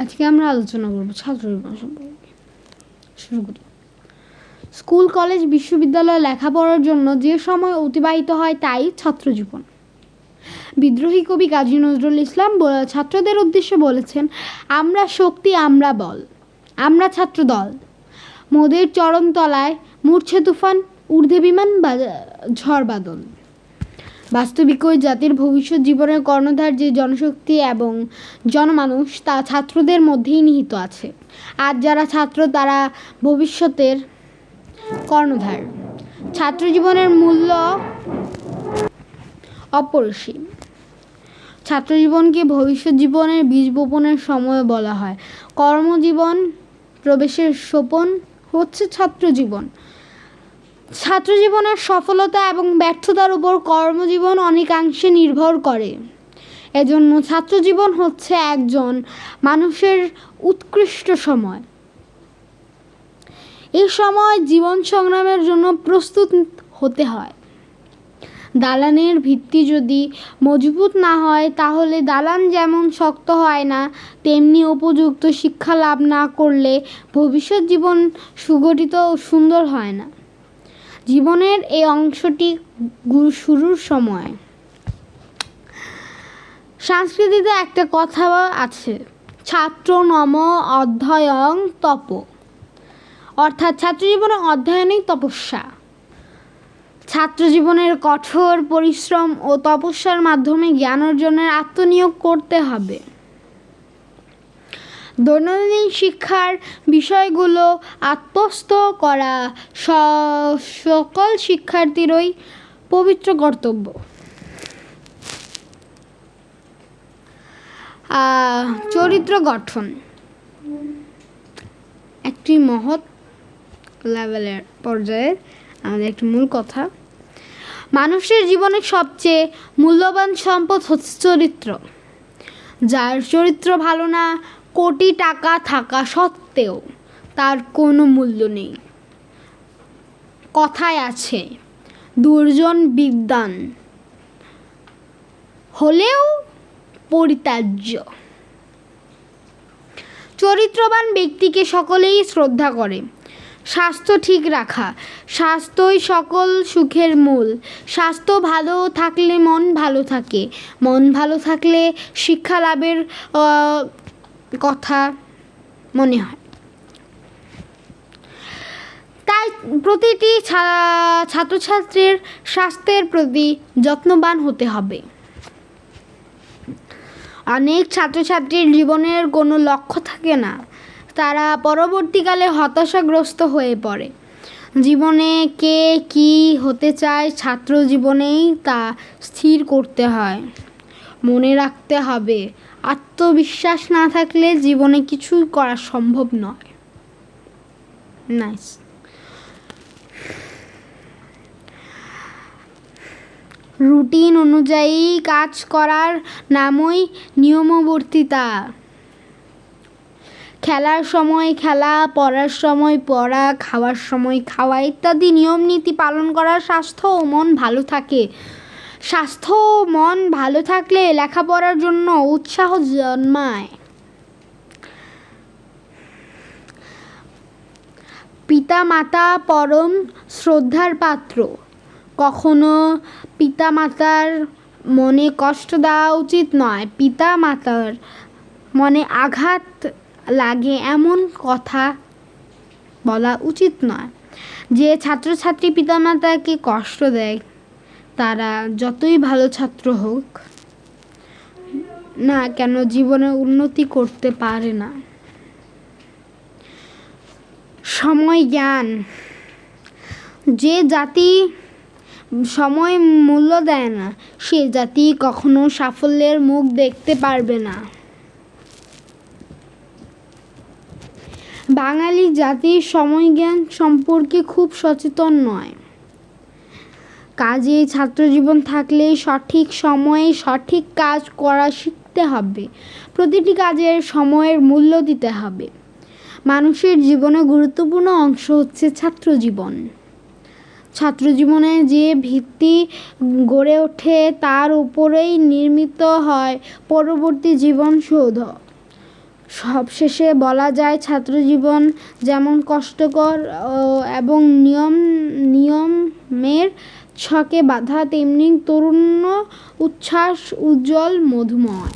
আজকে আমরা আলোচনা করব ছাত্র জীবন সম্পর্কে। শুরু করি। স্কুল, কলেজ, বিশ্ববিদ্যালয়ে লেখাপড়ার জন্য যে সময় অতিবাহিত হয় তাই ছাত্র জীবন। বিদ্রোহী কবি কাজী নজরুল ইসলাম ছাত্রদের উদ্দেশ্যে বলেছেন, আমরা শক্তি, আমরা বল, আমরা ছাত্র দল। মোদের চরণ তলায় মূর্ছে তুফান, ঊর্ধ্বে বিমান ঝড় বাদল। বাস্তবিক ওই জাতির ভবিষ্যৎ জীবনের কর্ণধার যে জনশক্তি এবং জনমানুষ, তা ছাত্রদের মধ্যেই নিহিত আছে। আজ যারা ছাত্র তারা ভবিষ্যতের কর্ণধার। ছাত্র জীবনের মূল্য অপরিসীম। ছাত্র জীবনকে ভবিষ্যৎ জীবনের বীজ বপনের সময় বলা হয়। কর্মজীবন প্রবেশের সোপান হচ্ছে ছাত্র জীবন। ছাত্র জীবনের সফলতা এবং ব্যর্থতার উপর কর্মজীবন অনেকাংশে নির্ভর করে। এজন্য ছাত্র জীবন হচ্ছে একজন মানুষের উৎকৃষ্ট সময়। এই সময় জীবন সংগ্রামের জন্য প্রস্তুত হতে হয়। দালানের ভিত্তি যদি মজবুত না হয় তাহলে দালান যেমন শক্ত হয় না, তেমনি উপযুক্ত শিক্ষা লাভ না করলে ভবিষ্যৎ জীবন সুগঠিত ও সুন্দর হয় না। জীবনের এই অংশটি শুরুর সময়। সংস্কৃতিতে একটা কথা আছে, ছাত্র নম অধ্যয়ং তপ, অর্থাৎ ছাত্র জীবনে অধ্যয়নই তপস্যা। ছাত্র জীবনের কঠোর পরিশ্রম ও তপস্যার মাধ্যমে জ্ঞান অর্জনের আত্মনিয়োগ করতে হবে। দৈনন্দিন শিক্ষার বিষয়গুলো আত্মস্থ করা সকল শিক্ষার্থীরই পবিত্র কর্তব্য। চরিত্র গঠন একটি মহৎ লেভেলের পর্যায়ের আমাদের একটি মূল কথা। মানুষের জীবনে সবচেয়ে মূল্যবান সম্পদ হচ্ছে চরিত্র। যার চরিত্র ভালো না, কোটি টাকা থাকা সত্ত্বেও তার কোনো মূল্য নেই। কথায় আছে, দুর্জন বিদ্বান হলেও পরিত্যাজ্য। চরিত্রবান ব্যক্তিকে সকলেই শ্রদ্ধা করে। স্বাস্থ্য ঠিক রাখা, স্বাস্থ্যই সকল সুখের মূল। স্বাস্থ্য ভালো থাকলে মন ভালো থাকে, মন ভালো থাকলে শিক্ষা লাভের কথা মনে হয়। তাই প্রতিটি ছাত্রছাত্রীর স্বাস্থ্যের প্রতি যত্নবান হতে হবে। অনেক ছাত্রছাত্রীর জীবনের কোনো লক্ষ্য থাকে না, তারা পরবর্তীকালে হতাশাগ্রস্ত হয়ে পড়ে। জীবনে কে কী হতে চায় ছাত্র জীবনেই তা স্থির করতে হয়। মনে রাখতে হবে, আত্মবিশ্বাস না থাকলে জীবনে কিছুই করা সম্ভব নয়। নাইস। রুটিন অনুযায়ী কাজ করার নামই নিয়মানুবর্তিতা। খেলার সময় খেলা, পড়ার সময় পড়া, খাওয়ার সময় খাওয়া ইত্যাদি নিয়ম নীতি পালন করা স্বাস্থ্য ও মন ভালো থাকে। স্বাস্থ্য ও মন ভালো থাকলে লেখাপড়ার জন্য উৎসাহ জন্মায়। পিতামাতা পরম শ্রদ্ধার পাত্র। কখনো পিতামাতার মনে কষ্ট দেওয়া উচিত নয়। পিতামাতার মনে আঘাত লাগে এমন কথা বলা উচিত নয়। যে ছাত্রছাত্রী পিতামাতাকে কষ্ট দেয় তারা যতই ভালো ছাত্র হোক না কেন জীবনে উন্নতি করতে পারে না। সময় জ্ঞান। যে জাতি সময় মূল্য দেয় না সে জাতি কখনো সাফল্যের মুখ দেখতে পারবে না। বাঙালি জাতি সময় জ্ঞান সম্পর্কে খুব সচেতন নয়। কাজেই ছাত্রজীবন থাকলে সঠিক সময়ে সঠিক কাজ করা শিখতে হবে। প্রতিটি কাজের সময়ের মূল্য দিতে হবে। মানুষের জীবনে গুরুত্বপূর্ণ অংশ হচ্ছে ছাত্রজীবন। ছাত্রজীবনে যে ভিত্তি গড়ে ওঠে তার উপরেই নির্মিত হয় পরবর্তী জীবন সৌধ। সবশেষে বলা যায় ছাত্রজীবন যেমন কষ্টকর এবং নিয়মের ছকে বাঁধা, তেমনি তরুণ উচ্ছ্বাস, উজ্জ্বল, মধুময়।